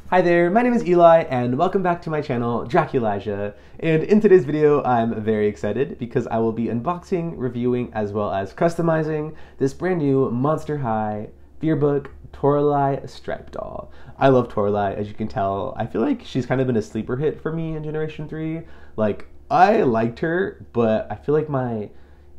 Hi there, my name is Eli and welcome back to my channel, Draculasia. And in today's video, I'm very excited because I will be unboxing, reviewing, as well as customizing this brand new Monster High Fearbook Toralei Stripe doll. I love Toralei, as you can tell. I feel like she's kind of been a sleeper hit for me in Generation 3. Like, I liked her, but I feel like my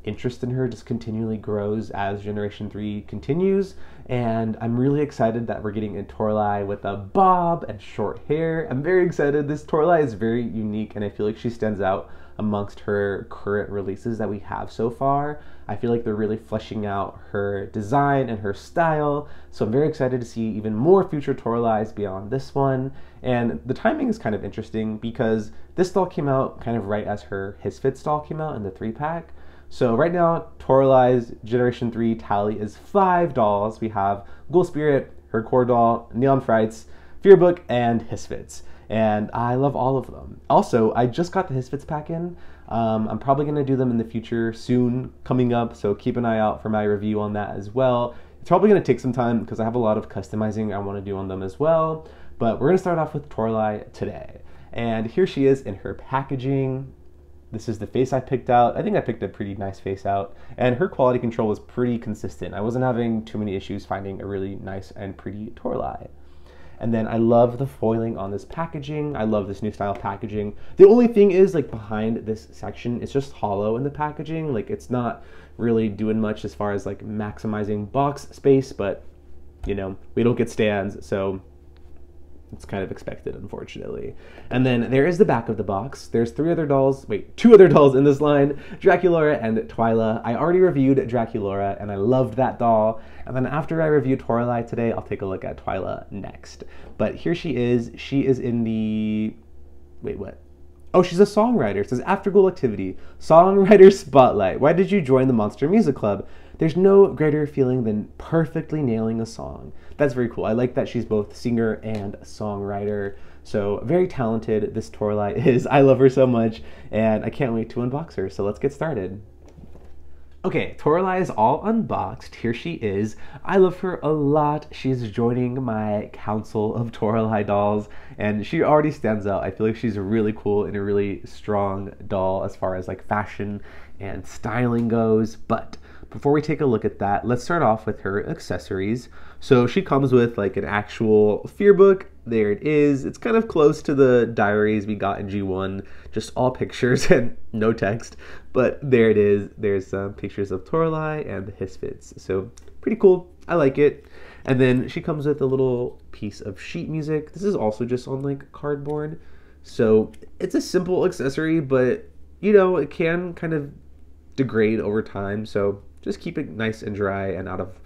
interest in her just continually grows as Generation 3 continues, and I'm really excited that we're getting a Toralei with a bob and short hair. I'm very excited. This Toralei is very unique, and I feel like she stands out amongst her current releases that we have so far. I feel like they're really fleshing out her design and her style, so I'm very excited to see even more future Toraleis beyond this one. And the timing is kind of interesting because this doll came out kind of right as her Hisfits doll came out in the 3-pack. So right now, Toralei's Generation 3 tally is 5 dolls. We have Ghoul Spirit, her core doll, Neon Frights, Fearbook, and Hisfits. And I love all of them. Also, I just got the Hisfits pack in. I'm probably going to do them in the future soon coming up, so keep an eye out for my review on that as well. It's probably going to take some time because I have a lot of customizing I want to do on them as well. But we're going to start off with Toralei today. And here she is in her packaging. This is the face I picked out. I think I picked a pretty nice face out, and her quality control was pretty consistent. I wasn't having too many issues finding a really nice and pretty Toralei. And then I love the foiling on this packaging. I love this new style packaging. The only thing is, like, behind this section, it's just hollow in the packaging. Like, it's not really doing much as far as like maximizing box space, but you know, we don't get stands, so it's kind of expected, unfortunately. And then there is the back of the box. There's two other dolls in this line, Draculaura and Twyla. I already reviewed Draculaura, and I loved that doll. And then after I review Toralei today, I'll take a look at Twyla next. But here she is. She is in the... Wait, what? Oh, she's a songwriter. It says, after school activity, songwriter spotlight. Why did you join the Monster Music Club? There's no greater feeling than perfectly nailing a song. That's very cool. I like that she's both singer and songwriter. So very talented this Toralei is. I love her so much, and I can't wait to unbox her. So let's get started. Okay, Toralei is all unboxed. Here she is. I love her a lot. She's joining my council of Toralei dolls, and she already stands out. I feel like she's really cool and a really strong doll as far as like fashion and styling goes. But before we take a look at that, let's start off with her accessories. So she comes with like an actual Fearbook. There it is. It's kind of close to the diaries we got in G1, just all pictures and no text. But there it is. There's some pictures of Toralei and the Hisfits. So pretty cool. I like it. And then she comes with a little piece of sheet music. This is also just on like cardboard. So it's a simple accessory, but you know, it can kind of degrade over time. So just keep it nice and dry and out of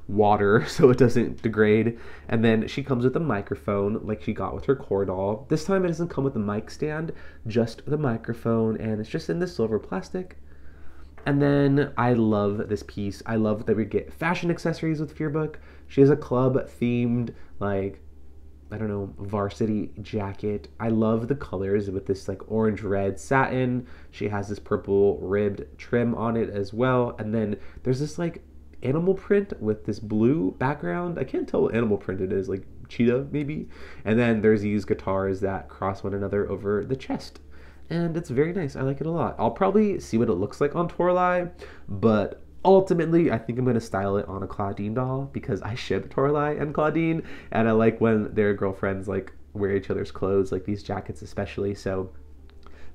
water so it doesn't degrade. And then she comes with a microphone like she got with her core doll. This time it doesn't come with a mic stand, just the microphone, and it's just in this silver plastic. And then I love this piece. I love that we get fashion accessories with Fearbook. She has a club themed, like, I don't know, varsity jacket. I love the colors with this like orange red satin. She has this purple ribbed trim on it as well. And then there's this like animal print with this blue background. I can't tell what animal print it is, like cheetah maybe. And then there's these guitars that cross one another over the chest. And it's very nice. I like it a lot. I'll probably see what it looks like on Toralei, but ultimately, I think I'm going to style it on a Claudine doll because I ship Toralei and Claudine, and I like when their girlfriends like wear each other's clothes, like these jackets especially. So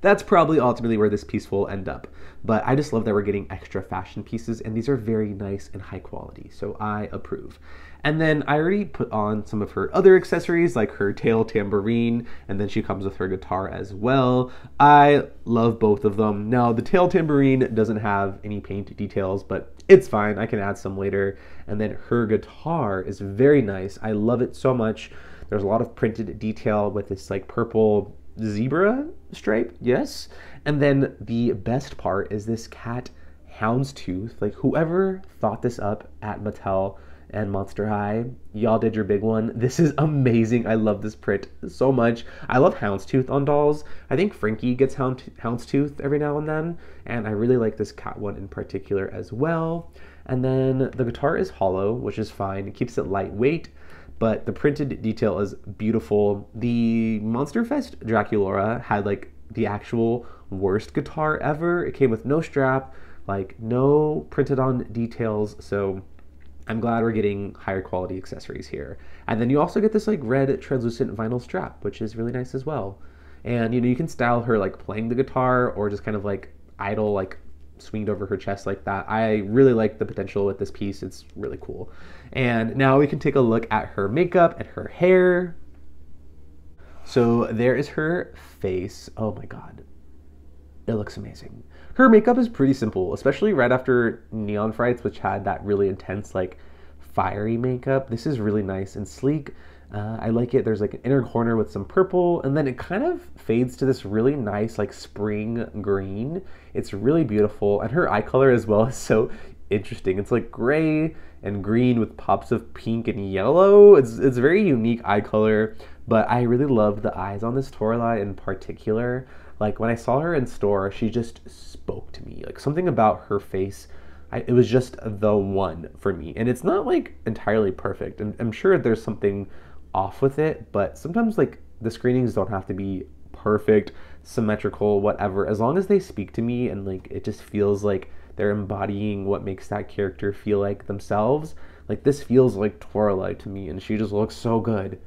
that's probably ultimately where this piece will end up. But I just love that we're getting extra fashion pieces, and these are very nice and high quality, so I approve. And then I already put on some of her other accessories, like her tail tambourine, and then she comes with her guitar as well. I love both of them. Now, the tail tambourine doesn't have any paint details, but it's fine. I can add some later. And then her guitar is very nice. I love it so much. There's a lot of printed detail with this like purple zebra stripe, yes. And then the best part is this cat houndstooth. Like, whoever thought this up at Mattel and Monster High, y'all did your big one. This is amazing. I love this print so much. I love houndstooth on dolls. I think Frankie gets houndstooth every now and then, and I really like this cat one in particular as well. And then the guitar is hollow, which is fine. It keeps it lightweight. but the printed detail is beautiful. The Monster Fest Draculaura had like the actual worst guitar ever. It came with no strap, like no printed on details, so I'm glad we're getting higher quality accessories here. And then you also get this like red translucent vinyl strap, which is really nice as well. And you know, you can style her like playing the guitar or just kind of like idle, like swinged over her chest like that. I really like the potential with this piece. It's really cool. And now we can take a look at her makeup and her hair. So there is her face. Oh my God. It looks amazing. Her makeup is pretty simple, especially right after Neon Frights, which had that really intense, like fiery makeup. This is really nice and sleek. I like it. There's like an inner corner with some purple, and then it kind of fades to this really nice like spring green. It's really beautiful, and her eye color as well is so interesting. It's like gray and green with pops of pink and yellow. It's very unique eye color, but I really love the eyes on this Toralei in particular. Like when I saw her in store, she just spoke to me. Like something about her face, it was just the one for me. And it's not like entirely perfect. And I'm sure there's something off with it, but sometimes like the screenings don't have to be perfect, symmetrical, whatever. As long as they speak to me and like it just feels like they're embodying what makes that character feel like themselves. Like this feels like Toralei to me, and she just looks so good.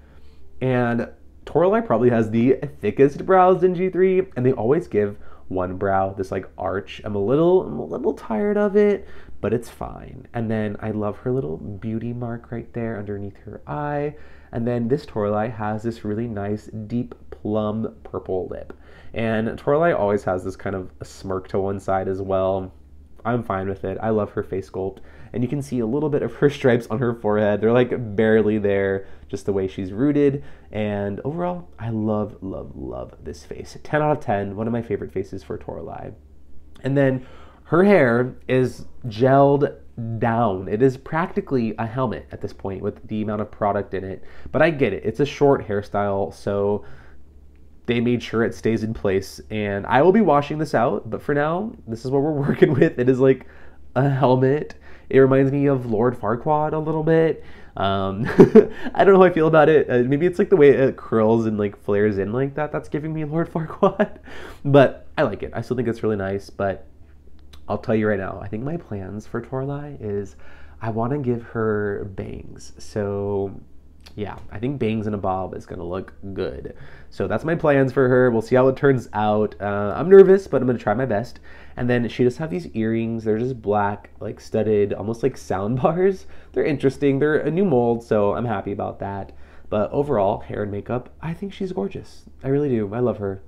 And Toralei probably has the thickest brows in G3, and they always give one brow this like arch. I'm a little tired of it, but it's fine. And then I love her little beauty mark right there underneath her eye. And then this Toralei has this really nice deep plum purple lip. And Toralei always has this kind of smirk to one side as well. I'm fine with it. I love her face sculpt. And you can see a little bit of her stripes on her forehead. They're like barely there, just the way she's rooted. And overall, I love, love, love this face. 10 out of 10, one of my favorite faces for Toralei. And then her hair is gelled down. It is practically a helmet at this point with the amount of product in it. But I get it. It's a short hairstyle, so they made sure it stays in place, and I will be washing this out, but for now, this is what we're working with. It is like a helmet. It reminds me of Lord Farquaad a little bit. I don't know how I feel about it. Maybe it's like the way it curls and like flares in like that. That's giving me Lord Farquaad, but I like it. I still think it's really nice, but I'll tell you right now, I think my plans for Toralei is I want to give her bangs. So yeah, I think bangs and a bob is going to look good. So that's my plans for her. We'll see how it turns out. I'm nervous, but I'm going to try my best. And then she does have these earrings. They're just black, like studded, almost like sound bars. They're interesting. They're a new mold, so I'm happy about that. But overall, hair and makeup, I think she's gorgeous. I really do. I love her.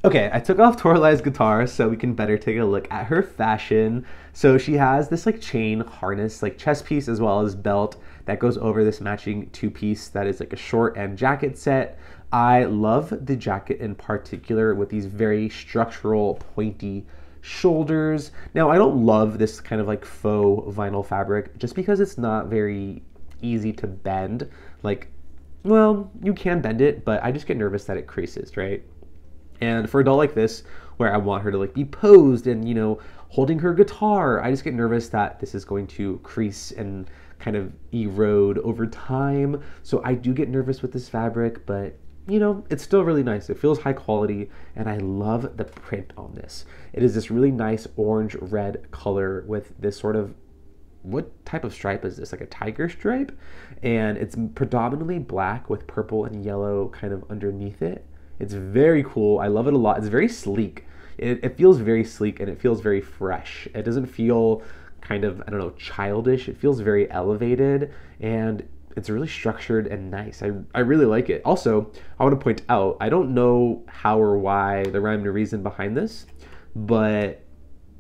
Okay, I took off Toralei's guitar so we can better take a look at her fashion. So she has this like chain harness, like chest piece as well as belt that goes over this matching two-piece that is like a short and jacket set. I love the jacket in particular with these very structural pointy shoulders. Now I don't love this kind of like faux vinyl fabric just because it's not very easy to bend. Like, well, you can bend it, but I just get nervous that it creases, right? And for a doll like this, where I want her to like be posed and, you know, holding her guitar, I just get nervous that this is going to crease and kind of erode over time. So I do get nervous with this fabric, but you know, it's still really nice. It feels high quality, and I love the print on this. It is this really nice orange-red color with this sort of, what type of stripe is this? Like a tiger stripe? And it's predominantly black with purple and yellow kind of underneath it. It's very cool. I love it a lot. It's very sleek. It feels very sleek, and it feels very fresh. It doesn't feel kind of, I don't know, childish. It feels very elevated, and it's really structured and nice. I really like it. Also, I want to point out, I don't know how or why, the rhyme or reason behind this, but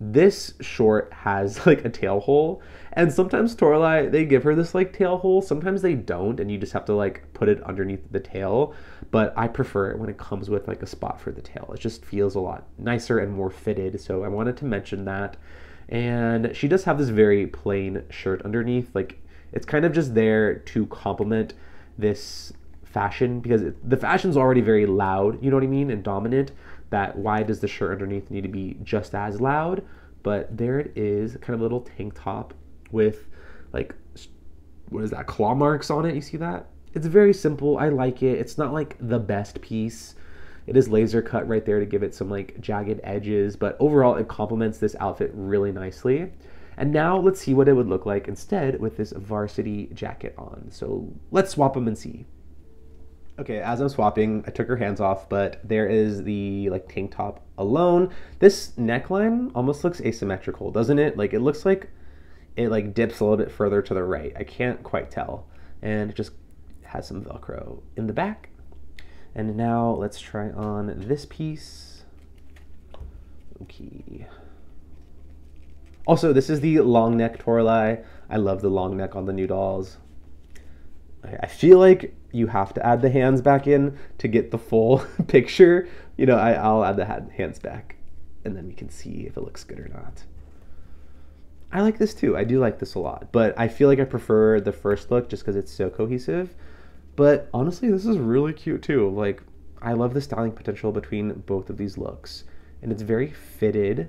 this short has like a tail hole, and sometimes Toralei, they give her this like tail hole, sometimes they don't, and you just have to like put it underneath the tail. But I prefer it when it comes with like a spot for the tail. It just feels a lot nicer and more fitted, so I wanted to mention that. And she does have this very plain shirt underneath. Like, it's kind of just there to complement this fashion, because the fashion's already very loud, you know what I mean, and dominant. That why does the shirt underneath need to be just as loud? But there it is, kind of a little tank top with like what is that, claw marks on it. You see that? It's very simple. I like it. It's not like the best piece. It is laser cut right there to give it some like jagged edges, but overall it complements this outfit really nicely. And now let's see what it would look like instead with this varsity jacket on. So let's swap them and see. Okay, as I'm swapping, I took her hands off, but there is the like tank top alone. This neckline almost looks asymmetrical, doesn't it? Like it looks like it like dips a little bit further to the right. I can't quite tell. And it just has some Velcro in the back. And now let's try on this piece. Okay. Also, this is the long neck Toralei. I love the long neck on the new dolls. I feel like you have to add the hands back in to get the full picture. You know, I'll add the hands back and then we can see if it looks good or not. I like this too. I do like this a lot, but I feel like I prefer the first look just because it's so cohesive. But honestly, this is really cute too. Like, I love the styling potential between both of these looks. And it's very fitted.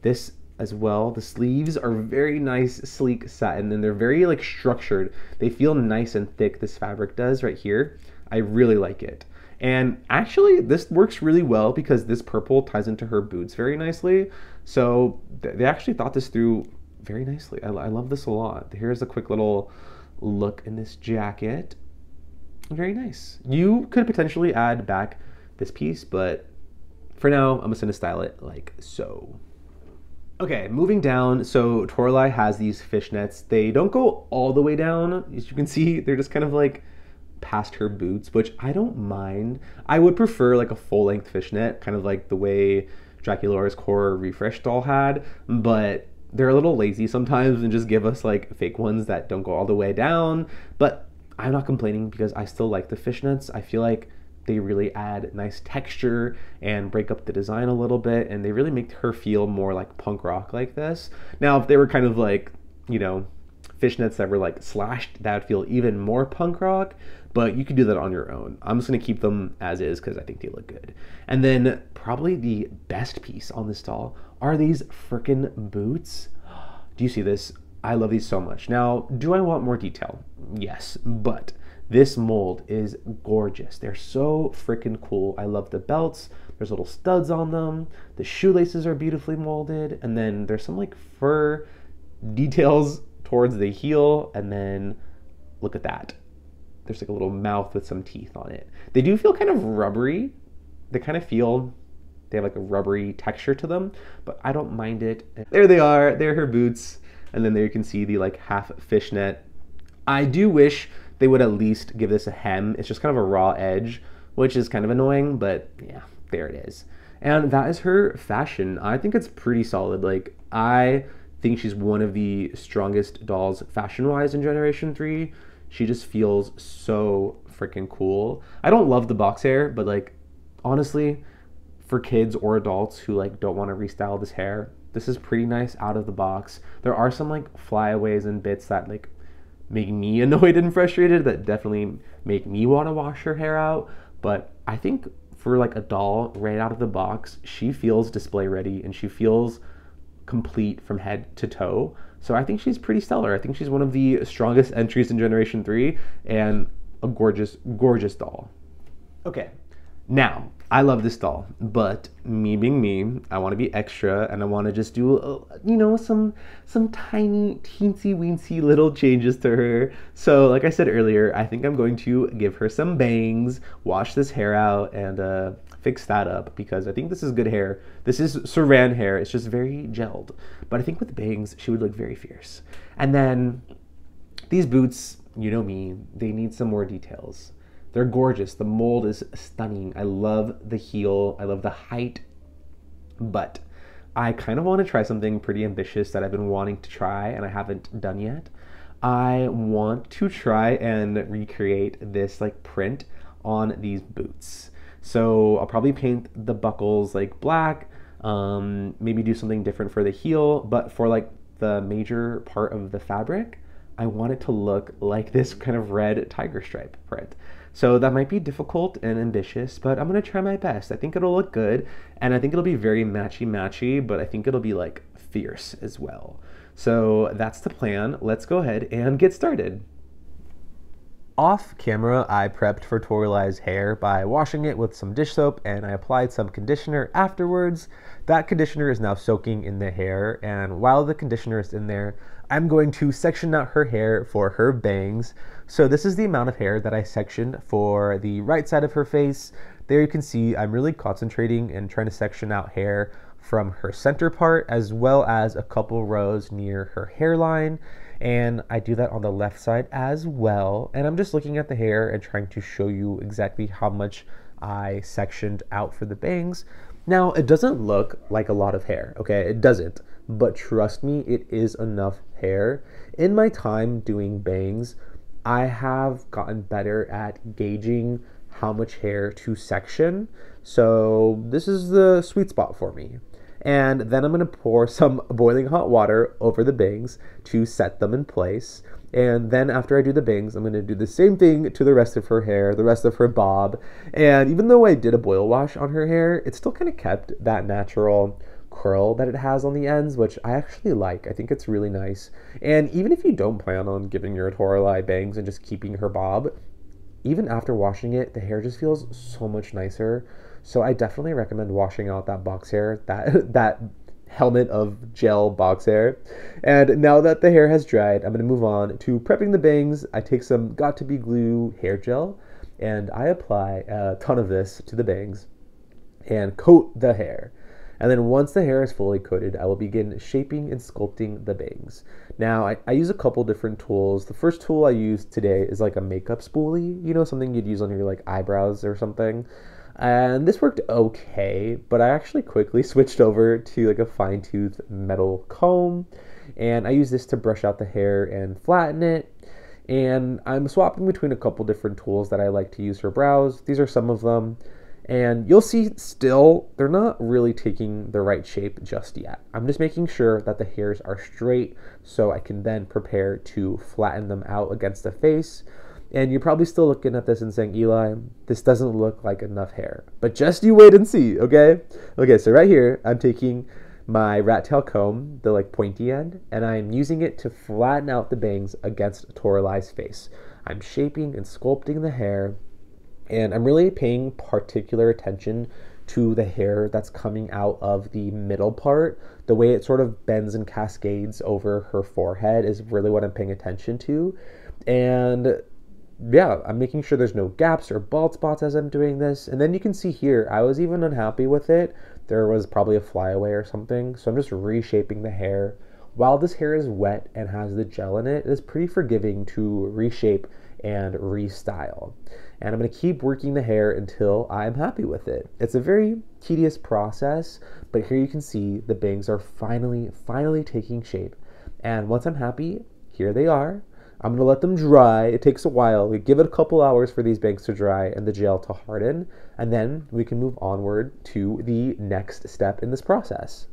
This as well, the sleeves are very nice, sleek satin, and they're very like structured. They feel nice and thick, this fabric does right here. I really like it. And actually, this works really well because this purple ties into her boots very nicely. So they actually thought this through very nicely. I love this a lot. Here's a quick little look in this jacket. Very nice. You could potentially add back this piece, but for now, I'm just gonna style it like so. Okay, moving down, so Toralei has these fishnets. They don't go all the way down. As you can see, they're just kind of like past her boots, which I don't mind. I would prefer like a full-length fishnet, kind of like the way Dracula's Core Refresh doll had, but they're a little lazy sometimes and just give us like fake ones that don't go all the way down. But I'm not complaining because I still like the fishnets. I feel like they really add nice texture and break up the design a little bit, and they really make her feel more like punk rock like this. Now, if they were kind of like, you know, fishnets that were like slashed, that would feel even more punk rock, but you can do that on your own. I'm just gonna keep them as is because I think they look good. And then probably the best piece on this doll are these frickin' boots. Do you see this? I love these so much. Now, do I want more detail? Yes, but this mold is gorgeous. They're so freaking cool. I love the belts. There's little studs on them. The shoelaces are beautifully molded. And then there's some like fur details towards the heel. And then look at that. There's like a little mouth with some teeth on it. They do feel kind of rubbery. They kind of feel, they have like a rubbery texture to them, but I don't mind it. There they are. They're her boots. And then there you can see the like half fishnet. I do wish they would at least give this a hem. It's just kind of a raw edge, which is kind of annoying, but yeah, there it is. And that is her fashion. I think it's pretty solid. Like, I think she's one of the strongest dolls fashion-wise in Generation 3. She just feels so freaking cool. I don't love the box hair, but like, honestly, for kids or adults who like don't want to restyle this hair, this is pretty nice out of the box. There are some like flyaways and bits that like make me annoyed and frustrated, that definitely make me want to wash her hair out. But I think for like a doll right out of the box, she feels display ready and she feels complete from head to toe. So I think she's pretty stellar. I think she's one of the strongest entries in Generation 3 and a gorgeous, gorgeous doll. Okay, now, I love this doll, but me being me, I want to be extra and I want to just do, you know, some tiny, teensy-weensy little changes to her. So like I said earlier, I think I'm going to give her some bangs, wash this hair out, and fix that up because I think this is good hair. This is Saran hair. It's just very gelled. But I think with bangs, she would look very fierce. And then these boots, you know me, they need some more details. They're gorgeous. The mold is stunning. I love the heel. I love the height. But I kind of want to try something pretty ambitious that I've been wanting to try and I haven't done yet. I want to try and recreate this like print on these boots. So I'll probably paint the buckles like black, maybe do something different for the heel, but for like the major part of the fabric, I want it to look like this kind of red tiger stripe print. So that might be difficult and ambitious, but I'm gonna try my best. I think it'll look good, and I think it'll be very matchy-matchy, but I think it'll be like fierce as well. So that's the plan. Let's go ahead and get started. Off camera, I prepped for Toralei's hair by washing it with some dish soap, and I applied some conditioner afterwards. That conditioner is now soaking in the hair, and while the conditioner is in there, I'm going to section out her hair for her bangs. So this is the amount of hair that I sectioned for the right side of her face. There you can see I'm really concentrating and trying to section out hair from her center part as well as a couple rows near her hairline. And I do that on the left side as well. And I'm just looking at the hair and trying to show you exactly how much I sectioned out for the bangs. Now, it doesn't look like a lot of hair, okay? It doesn't, but trust me, it is enough hair. In my time doing bangs, I have gotten better at gauging how much hair to section. So this is the sweet spot for me. And then I'm going to pour some boiling hot water over the bangs to set them in place. And then after I do the bangs, I'm going to do the same thing to the rest of her hair, the rest of her bob. And even though I did a boil wash on her hair, it still kind of kept that natural curl that it has on the ends, which I actually like. I think it's really nice. And even if you don't plan on giving your Toralei bangs and just keeping her bob, even after washing it, the hair just feels so much nicer. So I definitely recommend washing out that box hair, that helmet of gel box hair. And now that the hair has dried, I'm going to move on to prepping the bangs. I take some Got2b glue hair gel and I apply a ton of this to the bangs and coat the hair. And then once the hair is fully coated, I will begin shaping and sculpting the bangs. Now, I use a couple different tools. The first tool I use today is like a makeup spoolie, you know, something you'd use on your like eyebrows or something. And this worked okay, but I actually quickly switched over to like a fine-tooth metal comb. And I use this to brush out the hair and flatten it. And I'm swapping between a couple different tools that I like to use for brows. These are some of them. And you'll see still, they're not really taking the right shape just yet. I'm just making sure that the hairs are straight so I can then prepare to flatten them out against the face. And you're probably still looking at this and saying, Eli, this doesn't look like enough hair. But just you wait and see, okay? Okay, so right here, I'm taking my rat tail comb, the like pointy end, and I'm using it to flatten out the bangs against Toralei's face. I'm shaping and sculpting the hair. And I'm really paying particular attention to the hair that's coming out of the middle part. The way it sort of bends and cascades over her forehead is really what I'm paying attention to. And yeah, I'm making sure there's no gaps or bald spots as I'm doing this. And then you can see here, I was even unhappy with it. There was probably a flyaway or something. So I'm just reshaping the hair. While this hair is wet and has the gel in it, it is pretty forgiving to reshape and restyle. And I'm going to keep working the hair until I'm happy with it. It's a very tedious process, but here you can see the bangs are finally taking shape. And once I'm happy, here they are. I'm going to let them dry. It takes a while. We give it a couple hours for these bangs to dry and the gel to harden, and then we can move onward to the next step in this process.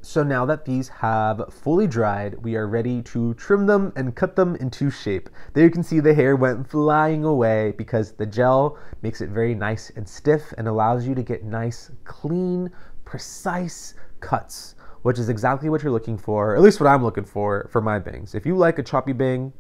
So now that these have fully dried, we are ready to trim them and cut them into shape. There you can see the hair went flying away because the gel makes it very nice and stiff and allows you to get nice, clean, precise cuts, which is exactly what you're looking for, or at least what I'm looking for my bangs. If you like a choppy bang,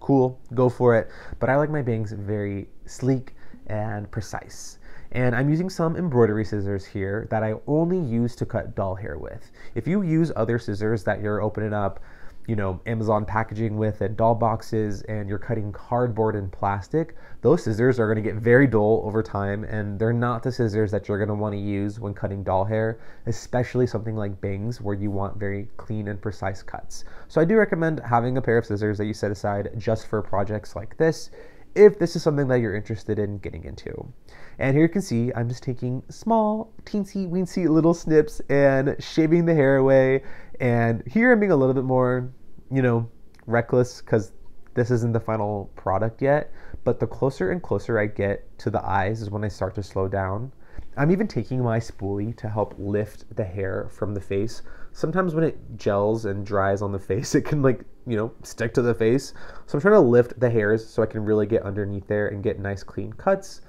cool, go for it. But I like my bangs very sleek and precise. And I'm using some embroidery scissors here that I only use to cut doll hair with. If you use other scissors that you're opening up, you know, Amazon packaging with and doll boxes, and you're cutting cardboard and plastic, those scissors are going to get very dull over time, and they're not the scissors that you're going to want to use when cutting doll hair, especially something like bangs where you want very clean and precise cuts. So I do recommend having a pair of scissors that you set aside just for projects like this, if this is something that you're interested in getting into. And here you can see I'm just taking small, teensy, weensy little snips and shaving the hair away. And here I'm being a little bit more, you know, reckless because this isn't the final product yet. But the closer and closer I get to the eyes is when I start to slow down. I'm even taking my spoolie to help lift the hair from the face. Sometimes when it gels and dries on the face, it can, like, you know, stick to the face. So I'm trying to lift the hairs so I can really get underneath there and get nice clean cuts.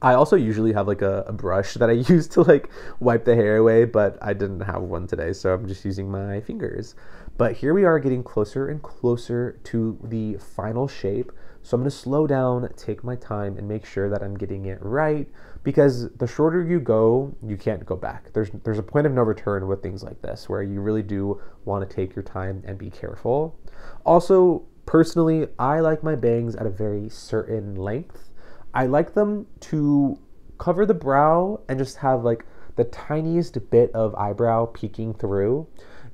I also usually have like a brush that I use to like wipe the hair away, but I didn't have one today, so I'm just using my fingers. But here we are getting closer and closer to the final shape. So I'm going to slow down, take my time, and make sure that I'm getting it right, because the shorter you go, you can't go back. There's a point of no return with things like this, where you really do want to take your time and be careful. Also, personally, I like my bangs at a very certain length. I like them to cover the brow and just have like the tiniest bit of eyebrow peeking through.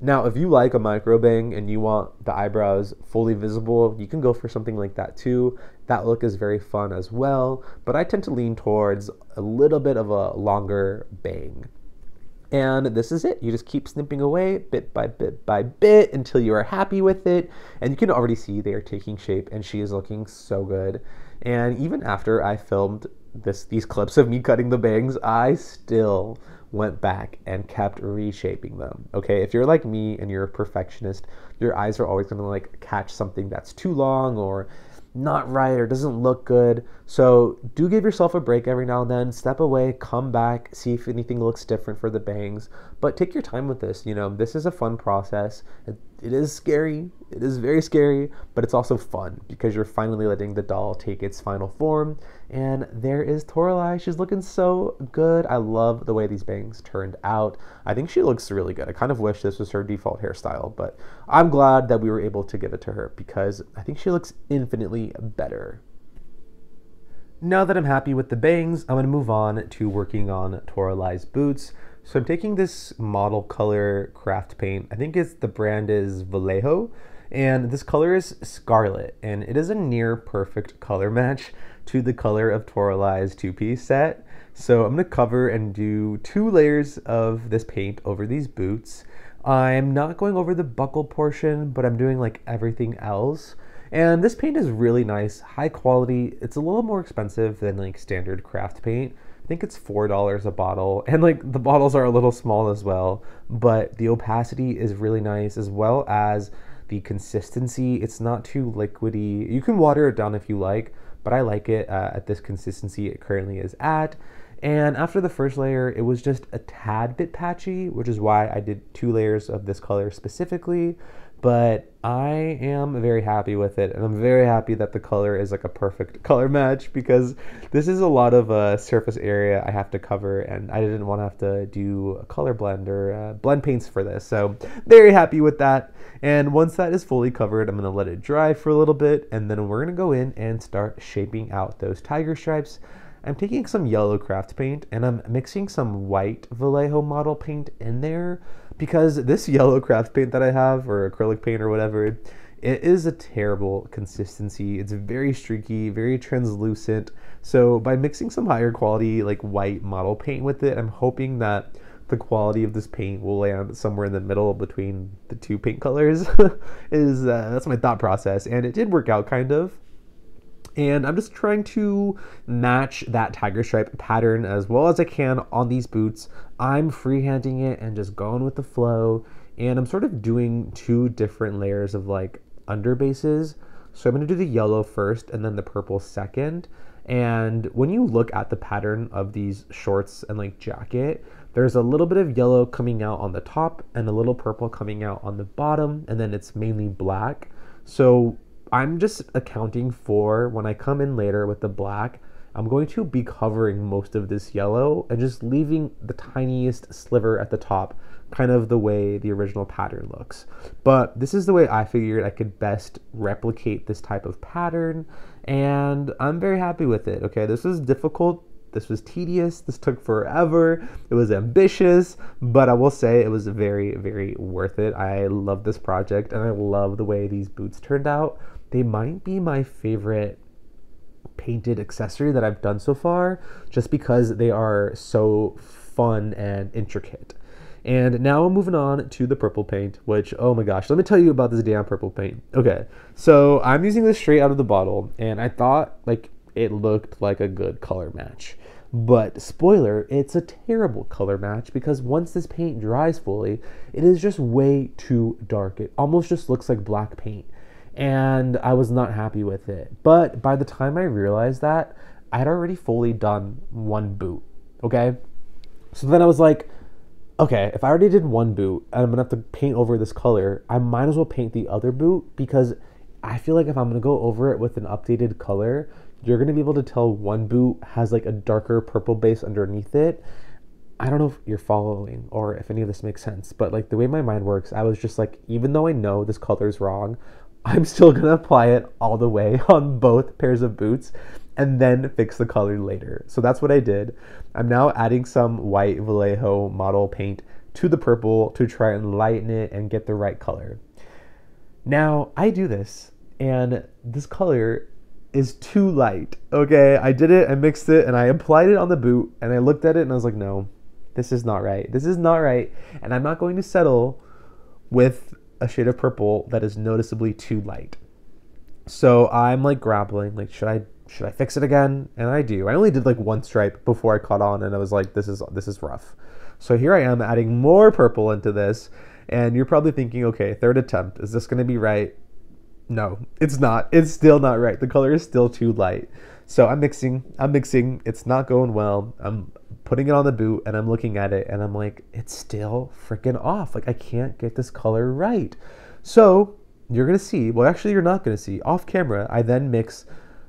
Now, if you like a micro bang and you want the eyebrows fully visible, you can go for something like that too. That look is very fun as well, but I tend to lean towards a little bit of a longer bang. And this is it. You just keep snipping away bit by bit by bit until you are happy with it. And you can already see they are taking shape, and she is looking so good. And even after I filmed these clips of me cutting the bangs, I still went back and kept reshaping them. Okay, if you're like me and you're a perfectionist, your eyes are always gonna like catch something that's too long or not right or doesn't look good. So do give yourself a break every now and then. Step away, come back, see if anything looks different for the bangs. But take your time with this. You know, this is a fun process. It is scary. It is very scary, but it's also fun because you're finally letting the doll take its final form. And there is Toralei. She's looking so good. I love the way these bangs turned out. I think she looks really good. I kind of wish this was her default hairstyle, but I'm glad that we were able to give it to her because I think she looks infinitely better. Now that I'm happy with the bangs, I'm going to move on to working on Toralei's boots. So I'm taking this model color craft paint. I think the brand is Vallejo, and this color is Scarlet, and it is a near perfect color match to the color of Toralei's two-piece set. So I'm going to cover and do 2 layers of this paint over these boots. I'm not going over the buckle portion, but I'm doing like everything else. And this paint is really nice, high quality. It's a little more expensive than like standard craft paint. I think it's $4 a bottle, and like the bottles are a little small as well, but the opacity is really nice, as well as the consistency. It's not too liquidy. You can water it down if you like, but I like it at this consistency it currently is at. And after the first layer, it was just a tad bit patchy, which is why I did 2 layers of this color specifically. But I am very happy with it, and I'm very happy that the color is like a perfect color match, because this is a lot of surface area I have to cover, and I didn't want to have to do a color blend or blend paints for this. So very happy with that. And once that is fully covered, I'm going to let it dry for a little bit, and then we're going to go in and start shaping out those tiger stripes. I'm taking some yellow craft paint and I'm mixing some white Vallejo model paint in there, because this yellow craft paint that I have, or acrylic paint or whatever, it is a terrible consistency. It's very streaky, very translucent. So by mixing some higher quality like white model paint with it, I'm hoping that the quality of this paint will land somewhere in the middle between the 2 paint colors. That's my thought process, and it did work out kind of. And I'm just trying to match that tiger stripe pattern as well as I can on these boots. I'm freehanding it and just going with the flow. And I'm sort of doing 2 different layers of like underbases. So I'm going to do the yellow first and then the purple second. And when you look at the pattern of these shorts and like jacket, there's a little bit of yellow coming out on the top and a little purple coming out on the bottom. And then it's mainly black. So I'm just accounting for when I come in later with the black, I'm going to be covering most of this yellow and just leaving the tiniest sliver at the top, kind of the way the original pattern looks. But this is the way I figured I could best replicate this type of pattern, and I'm very happy with it. Okay, this was difficult. This was tedious. This took forever. It was ambitious, but I will say it was very, very worth it. I love this project, and I love the way these boots turned out. They might be my favorite painted accessory that I've done so far, just because they are so fun and intricate. And now I'm moving on to the purple paint, which, oh my gosh, let me tell you about this damn purple paint. Okay, so I'm using this straight out of the bottle, and I thought like it looked like a good color match. But spoiler, it's a terrible color match, because once this paint dries fully, it is just way too dark. It almost just looks like black paint. And I was not happy with it. But by the time I realized that, I had already fully done 1 boot, okay? So then I was like, Okay, if I already did one boot and I'm gonna have to paint over this color, I might as well paint the other boot because I feel like if I'm gonna go over it with an updated color, you're gonna be able to tell one boot has like a darker purple base underneath it. I don't know if you're following or if any of this makes sense, but like the way my mind works, I was just like, even though I know this color is wrong, I'm still gonna apply it all the way on both pairs of boots and then fix the color later. So that's what I did. I'm now adding some white Vallejo model paint to the purple to try and lighten it and get the right color. Now I do this and this color is too light. Okay, I did it, I mixed it, and I applied it on the boot and I looked at it and I was like, no, this is not right. This is not right. And I'm not going to settle with a shade of purple that is noticeably too light. So I'm like grappling, like, should I fix it again? And I do. I only did like one stripe before I caught on and I was like, this is rough. So here I am adding more purple into this. And you're probably thinking, okay, third attempt, is this gonna be right? No, it's not. It's still not right. The color is still too light. So I'm mixing. It's not going well. I'm putting it on the boot and I'm looking at it and I'm like, it's still freaking off. Like I can't get this color right. So you're gonna see, well actually you're not gonna see, off camera, I then mix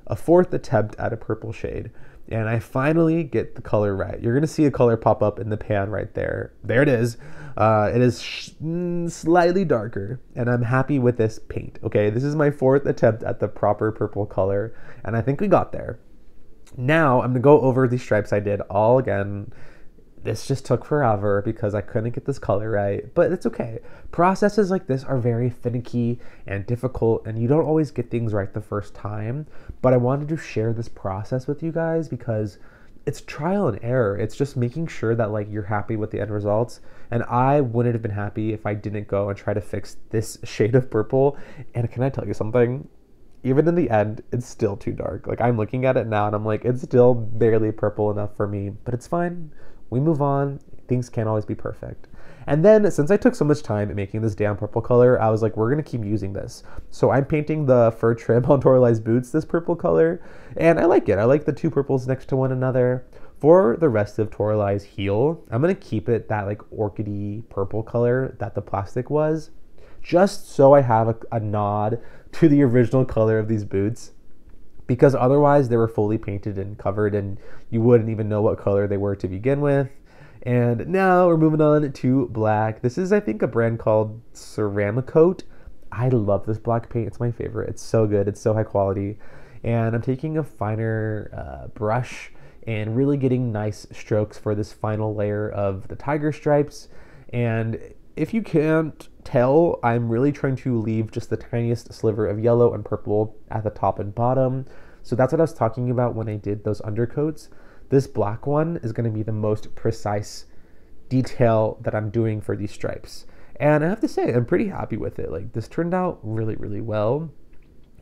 a fourth attempt at a purple shade. And I finally get the color right. You're gonna see a color pop up in the pan right there. There it is. It is slightly darker, and I'm happy with this paint. Okay, this is my fourth attempt at the proper purple color, and I think we got there. Now I'm gonna go over the stripes I did all again. This just took forever because I couldn't get this color right, but it's okay. Processes like this are very finicky and difficult, and you don't always get things right the first time, but I wanted to share this process with you guys because it's trial and error. It's just making sure that like you're happy with the end results, and I wouldn't have been happy if I didn't go and try to fix this shade of purple. And can I tell you something? Even in the end, it's still too dark. Like I'm looking at it now and I'm like, it's still barely purple enough for me, but it's fine. We move on. Things can't always be perfect. And then since I took so much time at making this damn purple color, I was like, we're gonna keep using this. So I'm painting the fur trim on Toralei's boots this purple color, and I like it. I like the two purples next to one another. For the rest of Toralei's heel, I'm gonna keep it that like orchidy purple color that the plastic was, just so I have a nod to the original color of these boots, because otherwise they were fully painted and covered and you wouldn't even know what color they were to begin with. And now we're moving on to black. This is, I think, a brand called Ceramicoat. I love this black paint. It's my favorite. It's so good. It's so high quality. And I'm taking a finer brush and really getting nice strokes for this final layer of the tiger stripes. And if you can't tell, I'm really trying to leave just the tiniest sliver of yellow and purple at the top and bottom. So that's what I was talking about when I did those undercoats. This black one is going to be the most precise detail that I'm doing for these stripes. And I have to say, I'm pretty happy with it. Like this turned out really, really well.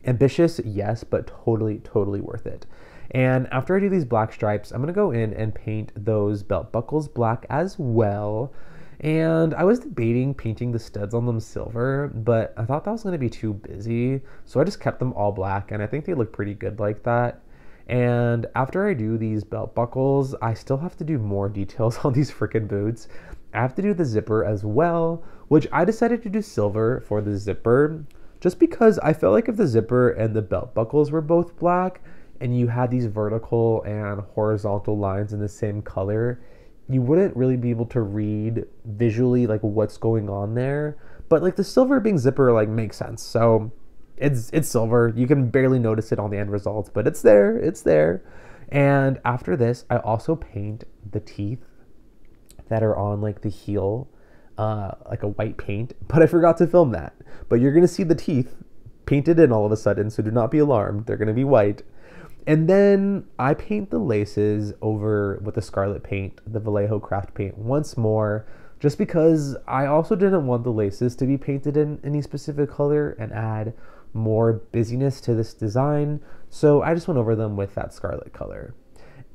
Ambitious, yes, but totally, totally worth it. And after I do these black stripes, I'm going to go in and paint those belt buckles black as well. And I was debating painting the studs on them silver, but I thought that was going to be too busy. So I just kept them all black, and I think they look pretty good like that. And after I do these belt buckles, I still have to do more details on these freaking boots. I have to do the zipper as well, which I decided to do silver for the zipper, just because I felt like if the zipper and the belt buckles were both black, and you had these vertical and horizontal lines in the same color, you wouldn't really be able to read visually like what's going on there. But like the silver being zipper like makes sense. So it's silver. You can barely notice it on the end results, but it's there. And after this, I also paint the teeth that are on like the heel, like a white paint, but I forgot to film that. But you're gonna see the teeth painted in all of a sudden, so do not be alarmed. They're gonna be white. And then I paint the laces over with the scarlet paint, the Vallejo craft paint once more, just because I also didn't want the laces to be painted in any specific color and add more busyness to this design. So I just went over them with that scarlet color.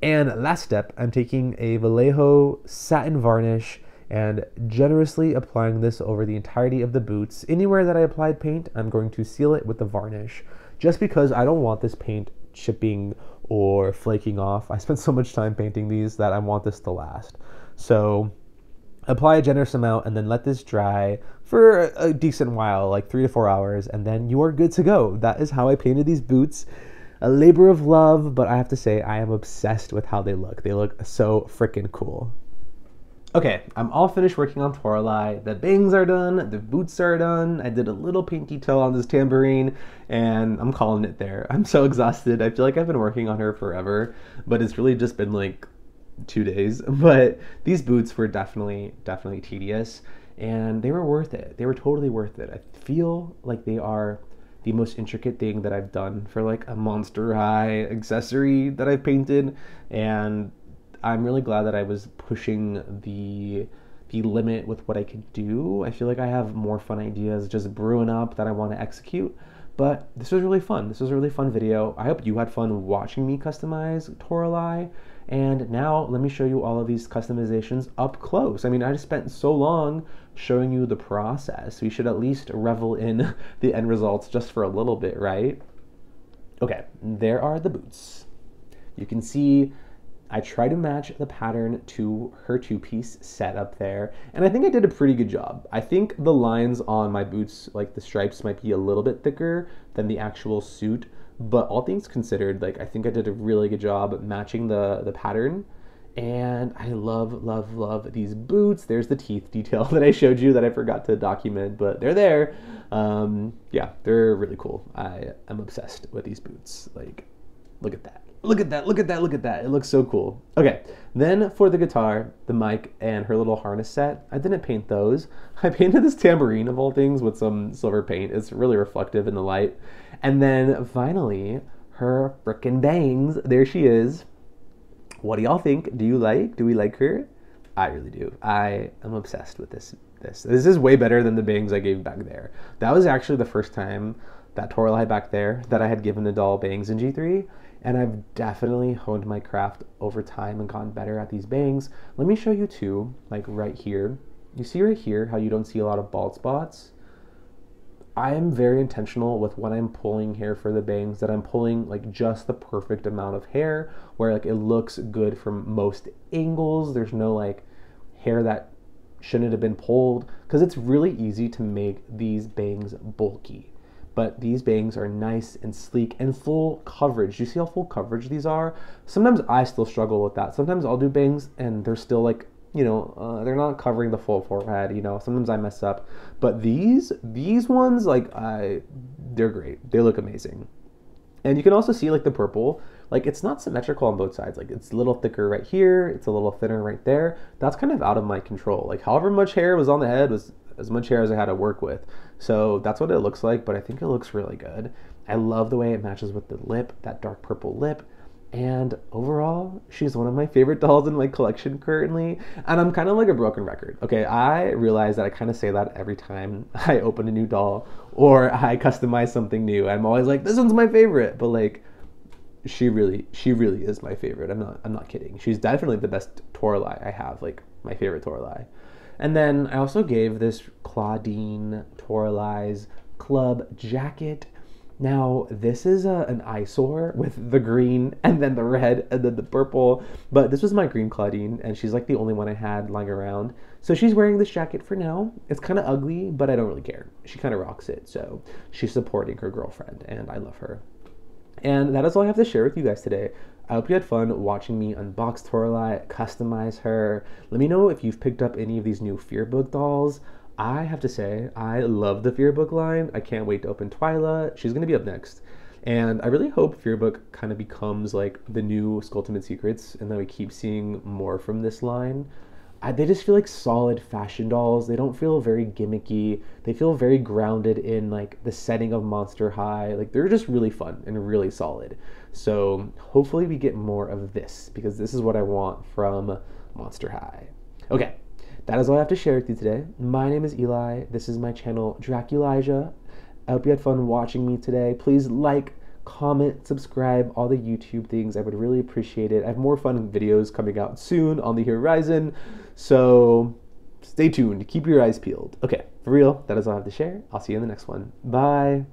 And last step, I'm taking a Vallejo satin varnish and generously applying this over the entirety of the boots. Anywhere that I applied paint, I'm going to seal it with the varnish, just because I don't want this paint chipping or flaking off. I spent so much time painting these that I want this to last. So Apply a generous amount and then let this dry for a decent while, like 3 to 4 hours, and then you are good to go. That is how I painted these boots. A labor of love, but I have to say I am obsessed with how they look. They look so freaking cool. Okay, I'm all finished working on Toralei. The bangs are done, the boots are done. I did a little paint detail on this tambourine, and I'm calling it there. I'm so exhausted. I feel like I've been working on her forever, but it's really just been like 2 days. But these boots were definitely tedious, and they were worth it. They were totally worth it. I feel like they are the most intricate thing that I've done for like a Monster High accessory that I've painted, and I'm really glad that I was pushing the limit with what I could do. I feel like I have more fun ideas just brewing up that I want to execute. But this was really fun. This was a really fun video. I hope you had fun watching me customize Toralei. And now let me show you all of these customizations up close. I mean, I just spent so long showing you the process. We should at least revel in the end results just for a little bit, right? Okay, there are the boots. You can see I try to match the pattern to her two-piece set up there, and I think I did a pretty good job. I think the lines on my boots, like the stripes, might be a little bit thicker than the actual suit, but all things considered, like I think I did a really good job matching the pattern. And I love these boots. There's the teeth detail that I showed you that I forgot to document, but they're there. Yeah, they're really cool. I am obsessed with these boots. Like, look at that. Look at that, look at that, look at that. It looks so cool. Okay, then for the guitar, the mic, and her little harness set, I didn't paint those. I painted this tambourine of all things with some silver paint. It's really reflective in the light. And then finally, her frickin' bangs. There she is. What do y'all think? Do we like her? I really do. I am obsessed with this. This is way better than the bangs I gave back there. That was actually the first time that Toralei back there that I had given a doll bangs in G3. And I've definitely honed my craft over time and gotten better at these bangs. Let me show you two, like right here. You see right here how you don't see a lot of bald spots? I am very intentional with when I'm pulling hair for the bangs, that I'm pulling like just the perfect amount of hair where like it looks good from most angles. There's no like hair that shouldn't have been pulled, because it's really easy to make these bangs bulky. But these bangs are nice and sleek and full coverage. You see how full coverage these are? Sometimes I still struggle with that. Sometimes I'll do bangs and they're still like, you know, they're not covering the full forehead, you know. Sometimes I mess up. But these ones, like, they're great. They look amazing. And you can also see like the purple, like it's not symmetrical on both sides. Like it's a little thicker right here, it's a little thinner right there. That's kind of out of my control. Like however much hair was on the head was as much hair as I had to work with. So that's what it looks like, but I think it looks really good. I love the way it matches with the lip, that dark purple lip. And overall, she's one of my favorite dolls in my collection currently. And I'm kind of like a broken record. Okay, I realize that I kind of say that every time I open a new doll or I customize something new. I'm always like, this one's my favorite. But like, she really is my favorite. I'm not kidding. She's definitely the best Toralei I have, like my favorite Toralei. And then I also gave this Claudine Toralei's club jacket. Now, this is an eyesore with the green and then the red and then the purple, but this was my green Claudine, and she's like the only one I had lying around. So she's wearing this jacket for now. It's kind of ugly, but I don't really care. She kind of rocks it, so she's supporting her girlfriend, and I love her. And that is all I have to share with you guys today. I hope you had fun watching me unbox Toralei, customize her. Let me know if you've picked up any of these new Fearbook dolls. I have to say, I love the Fearbook line. I can't wait to open Twyla. She's going to be up next. And I really hope Fearbook kind of becomes like the new Skulltimate Secrets, and that we keep seeing more from this line. They just feel like solid fashion dolls. They don't feel very gimmicky. They feel very grounded in like the setting of Monster High. Like they're just really fun and really solid. So hopefully we get more of this, because this is what I want from Monster High. Okay, that is all I have to share with you today. My name is Eli. This is my channel, Draculasia. I hope you had fun watching me today. Please like, comment, subscribe, all the YouTube things. I would really appreciate it. I have more fun videos coming out soon on the horizon, so stay tuned. Keep your eyes peeled. Okay, for real, that is all I have to share. I'll see you in the next one. Bye.